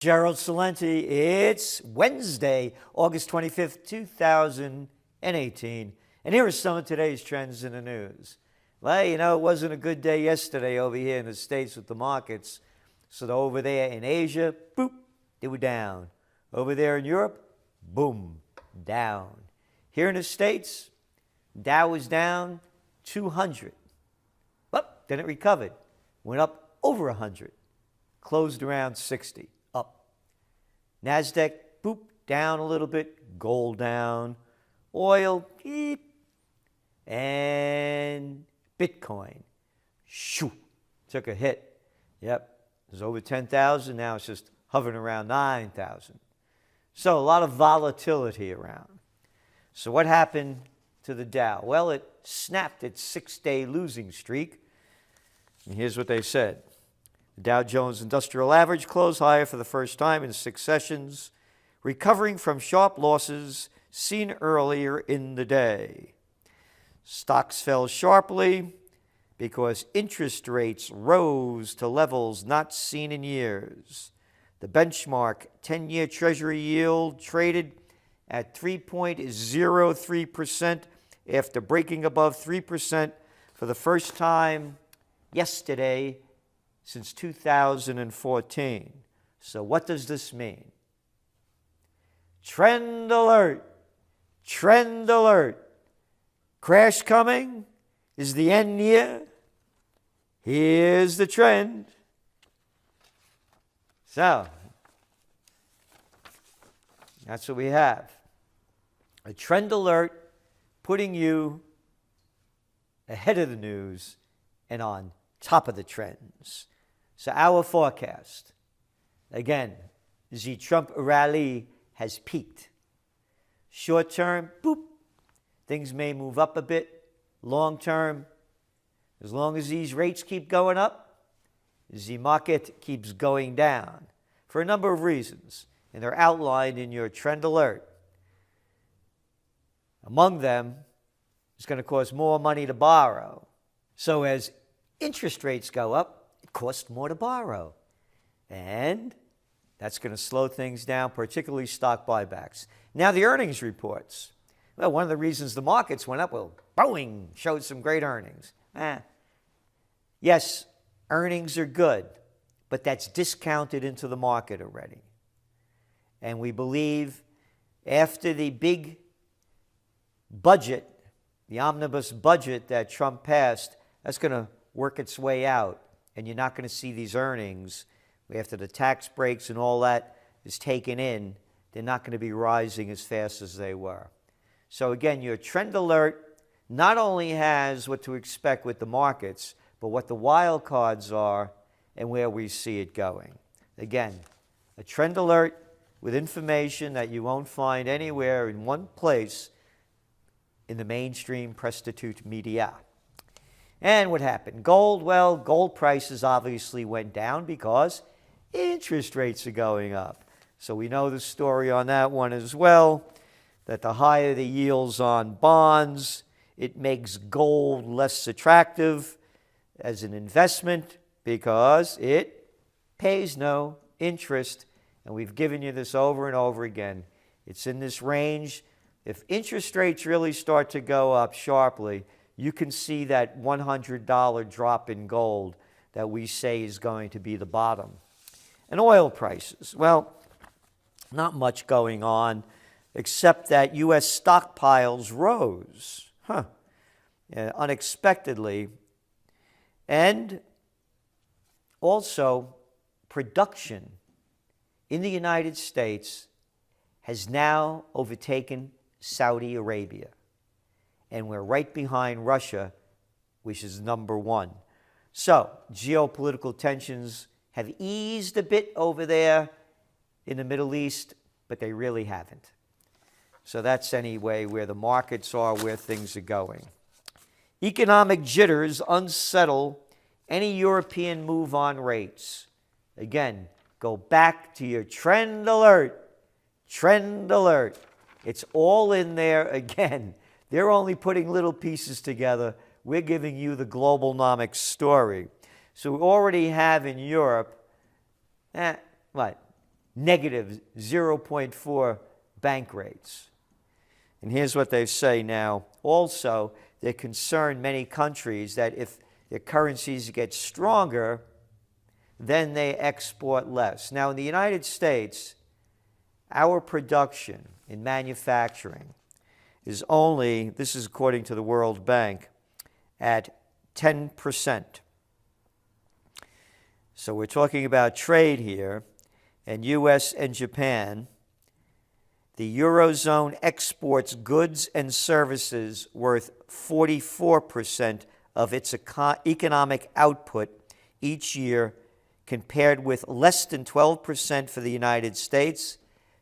Gerald Salenti. It's Wednesday, August 25th, 2018. And here are some of today's trends in the news. Well, you know, it wasn't a good day yesterday over here in the States with the markets. So over there in Asia, boop, they were down. Over there in Europe, boom, down. Here in the States, Dow was down 200. But then it recovered, went up over 100, closed around 60. NASDAQ, boop, down a little bit, gold down, oil, beep, and Bitcoin, shoo, took a hit. Yep, it was over 10,000, now it's just hovering around 9,000. So a lot of volatility around. So what happened to the Dow? Well, it snapped its 6-day losing streak, and here's what they said. The Dow Jones Industrial Average closed higher for the first time in 6 sessions, recovering from sharp losses seen earlier in the day. Stocks fell sharply because interest rates rose to levels not seen in years. The benchmark 10-year Treasury yield traded at 3.03% after breaking above 3% for the first time yesterday since 2014. So what does this mean? Trend alert, trend alert. Crash coming? Is the end near? Here's the trend. So, that's what we have. A trend alert putting you ahead of the news and on top of the trends. So our forecast, again, the Trump rally has peaked. Short term, boop, things may move up a bit. Long term, as long as these rates keep going up, the market keeps going down for a number of reasons, and they're outlined in your trend alert. Among them, it's going to cost more money to borrow. So as interest rates go up, it costs more to borrow. And that's going to slow things down, particularly stock buybacks. Now, the earnings reports. Well, one of the reasons the markets went up, well, Boeing showed some great earnings. Yes, earnings are good, but that's discounted into the market already. And we believe after the big budget, the omnibus budget that Trump passed, that's going to work its way out, and you're not going to see these earnings after the tax breaks and all that is taken in. They're not going to be rising as fast as they were. So again, your trend alert not only has what to expect with the markets, but what the wild cards are and where we see it going. Again, a trend alert with information that you won't find anywhere in one place in the mainstream prostitute media. And what happened? Gold, well, gold prices obviously went down because interest rates are going up. So we know the story on that one as well, that the higher the yields on bonds, it makes gold less attractive as an investment because it pays no interest. And we've given you this over and over again. It's in this range. If interest rates really start to go up sharply, you can see that $100 drop in gold that we say is going to be the bottom. And oil prices, well, not much going on except that U.S. stockpiles rose unexpectedly. And also production in the United States has now overtaken Saudi Arabia. And we're right behind Russia, which is number one. So geopolitical tensions have eased a bit over there in the Middle East, but they really haven't. So that's anyway where the markets are, where things are going. Economic jitters unsettle any European move on rates. Again, go back to your trend alert. Trend alert. It's all in there again. They're only putting little pieces together. We're giving you the globalnomics story. So we already have in Europe, negative 0.4 bank rates. And here's what they say now. Also, they're concerned, many countries, that if their currencies get stronger, then they export less. Now, in the United States, our production in manufacturing is only, this is according to the World Bank, at 10%. So we're talking about trade here, and U.S. and Japan. The Eurozone exports goods and services worth 44% of its economic output each year, compared with less than 12% for the United States,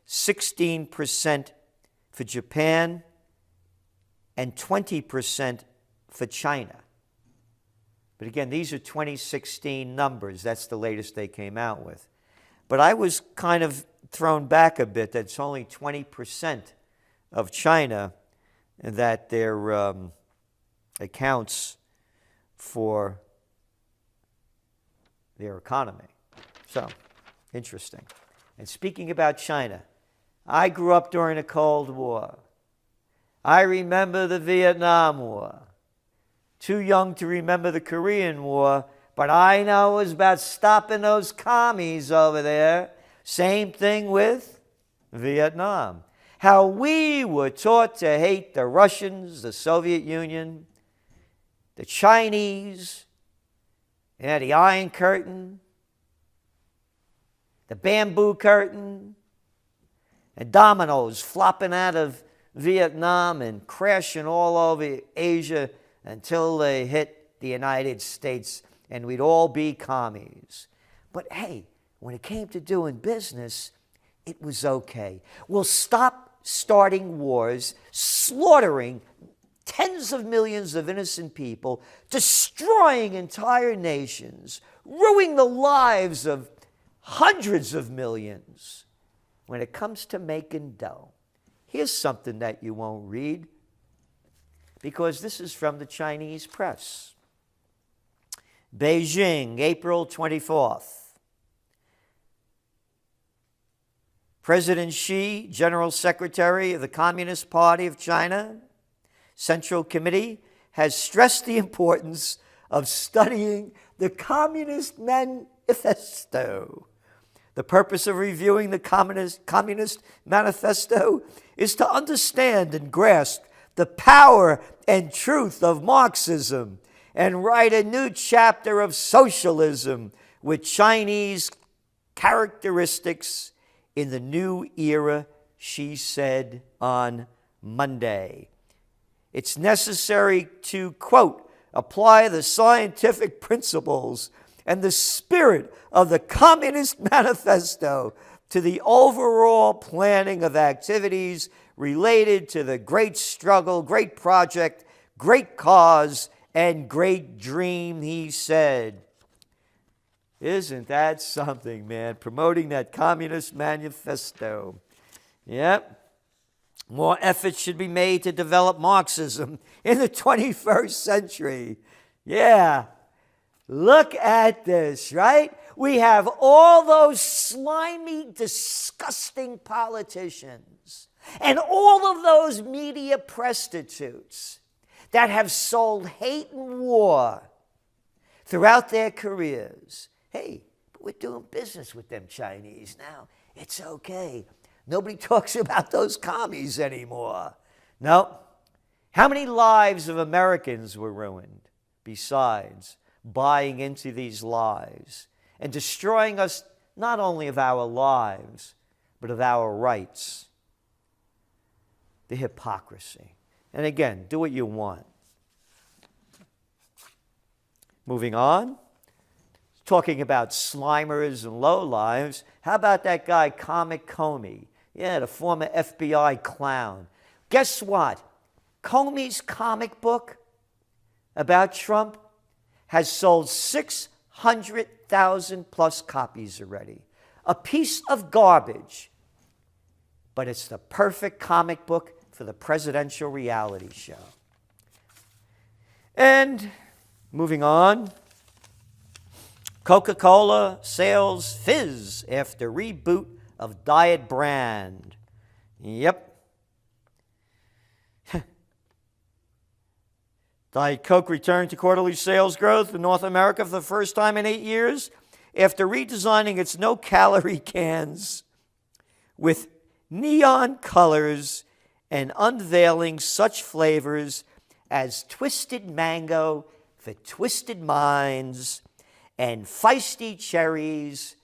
16% for Japan, and 20% for China. But again, these are 2016 numbers. That's the latest they came out with. But I was kind of thrown back a bit that it's only 20% of China that their accounts for their economy. So, interesting. And speaking about China, I grew up during the Cold War. I remember the Vietnam War. Too young to remember the Korean War, but I know it was about stopping those commies over there. Same thing with Vietnam. How we were taught to hate the Russians, the Soviet Union, the Chinese, the Iron Curtain, the Bamboo Curtain, and dominoes flopping out of Vietnam and crashing all over Asia until they hit the United States, and we'd all be commies. But hey, when it came to doing business, it was okay. We'll stop starting wars, slaughtering tens of millions of innocent people, destroying entire nations, ruining the lives of hundreds of millions. When it comes to making dough, here's something that you won't read, because this is from the Chinese press. Beijing, April 24th. President Xi, General Secretary of the Communist Party of China, Central Committee, has stressed the importance of studying the Communist Manifesto. The purpose of reviewing the Communist Manifesto is to understand and grasp the power and truth of Marxism and write a new chapter of socialism with Chinese characteristics in the new era, she said on Monday. It's necessary to, quote, apply the scientific principles and the spirit of the Communist Manifesto to the overall planning of activities related to the great struggle, great project, great cause, and great dream, he said. Isn't that something, man? Promoting that Communist Manifesto. Yep. More efforts should be made to develop Marxism in the 21st century. Yeah. Look at this, right? We have all those slimy, disgusting politicians and all of those media prostitutes that have sold hate and war throughout their careers. Hey, but we're doing business with them Chinese now. It's okay. Nobody talks about those commies anymore. No. How many lives of Americans were ruined besides buying into these lies and destroying us not only of our lives, but of our rights? The hypocrisy. And again, do what you want. Moving on. Talking about slimers and lowlives, how about that guy, Comic Comey? Yeah, the former FBI clown. Guess what? Comey's comic book about Trump has sold 600,000 plus copies already. A piece of garbage, but it's the perfect comic book for the presidential reality show. And moving on, Coca-Cola sales fizz after reboot of Diet Brand. Yep. Diet Coke returned to quarterly sales growth in North America for the first time in 8 years after redesigning its no-calorie cans with neon colors and unveiling such flavors as twisted mango for twisted minds and feisty cherries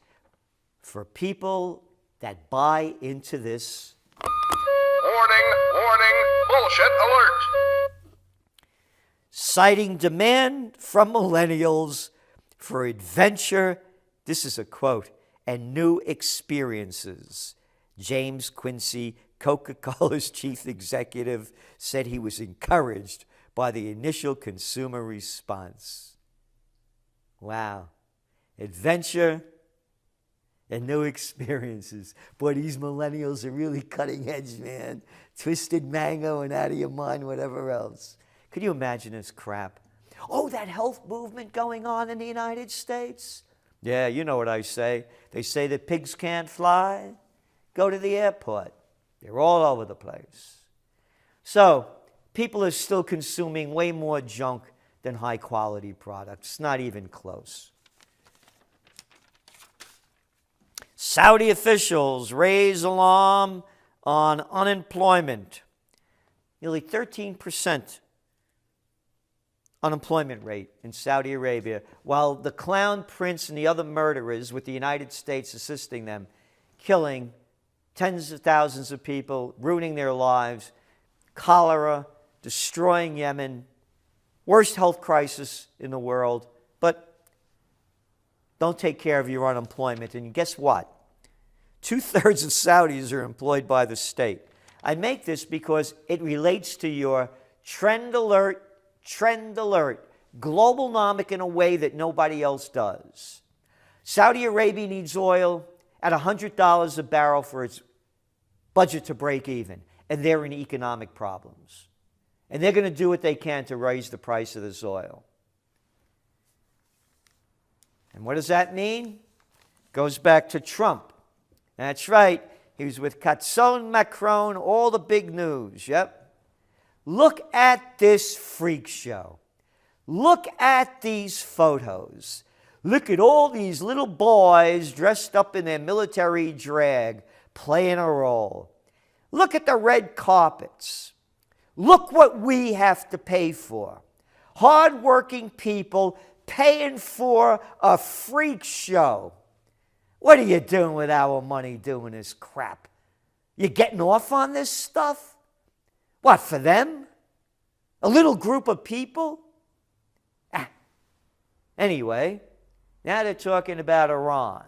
for people that buy into this. Warning, warning, bullshit alert. Citing demand from millennials for adventure, this is a quote, and new experiences. James Quincy, Coca-Cola's chief executive, said he was encouraged by the initial consumer response. Wow. Adventure and new experiences. Boy, these millennials are really cutting edge, man. Twisted mango and out of your mind, whatever else. Could you imagine this crap? Oh, that health movement going on in the United States? Yeah, you know what I say. They say that pigs can't fly. Go to the airport. They're all over the place. So, people are still consuming way more junk than high-quality products. Not even close. Saudi officials raise alarm on unemployment. Nearly 13% unemployment rate in Saudi Arabia, while the clown prince and the other murderers, with the United States assisting them, killing tens of thousands of people, ruining their lives, cholera, destroying Yemen, worst health crisis in the world, but don't take care of your unemployment. And guess what? 2/3 of Saudis are employed by the state. I make this because it relates to your trend alert, globalnomic in a way that nobody else does. Saudi Arabia needs oil at $100 a barrel for its budget to break even, and they're in economic problems. And they're going to do what they can to raise the price of this oil. And what does that mean? Goes back to Trump. That's right. He was with Catson, Macron, all the big news. Yep. Look at this freak show. Look at these photos. Look at all these little boys dressed up in their military drag playing a role. Look at the red carpets. Look what we have to pay for. Hard-working people paying for a freak show. What are you doing with our money doing this crap? You getting off on this stuff? What, for them? A little group of people? Anyway, now they're talking about Iran.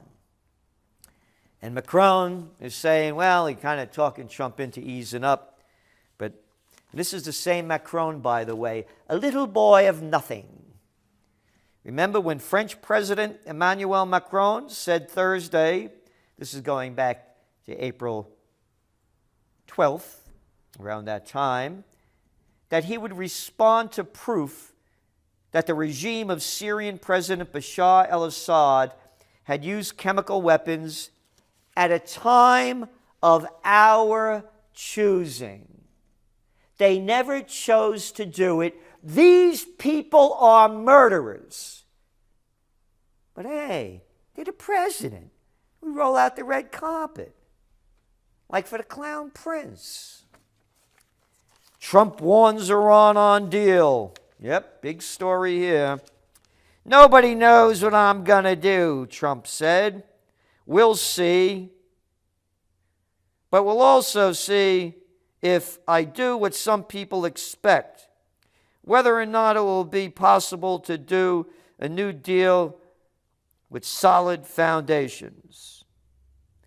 And Macron is saying, well, he kind of talking Trump into easing up. But this is the same Macron, by the way, a little boy of nothing. Remember when French President Emmanuel Macron said Thursday, this is going back to April 12th, around that time, that he would respond to proof that the regime of Syrian President Bashar al-Assad had used chemical weapons at a time of our choosing. They never chose to do it. These people are murderers. But hey, they're the president. We roll out the red carpet, like for the clown prince. Trump warns Iran on deal. Yep, big story here. Nobody knows what I'm going to do, Trump said. We'll see. But we'll also see if I do what some people expect, whether or not it will be possible to do a new deal with solid foundations.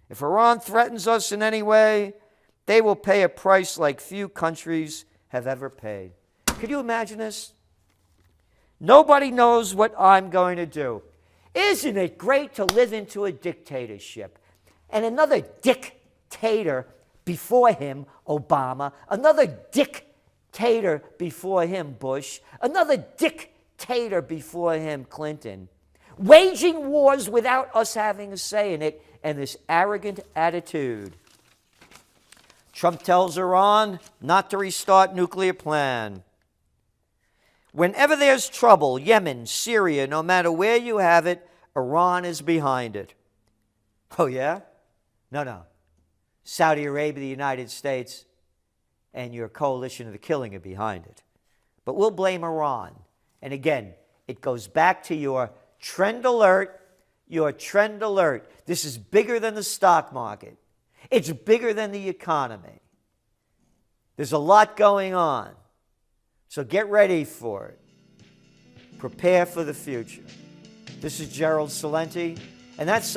If Iran threatens us in any way, they will pay a price like few countries have ever paid. Could you imagine this? Nobody knows what I'm going to do. Isn't it great to live into a dictatorship? And another dictator before him, Obama, another dictator before him, Bush, another dictator before him, Clinton, waging wars without us having a say in it and this arrogant attitude. Trump tells Iran not to restart nuclear plan. Whenever there's trouble, Yemen, Syria, no matter where you have it, Iran is behind it. Oh, yeah? No. Saudi Arabia, the United States, and your coalition of the killing are behind it. But we'll blame Iran. And again, it goes back to your trend alert. This is bigger than the stock market. It's bigger than the economy. There's a lot going on. So get ready for it. Prepare for the future. This is Gerald Salenti, and that's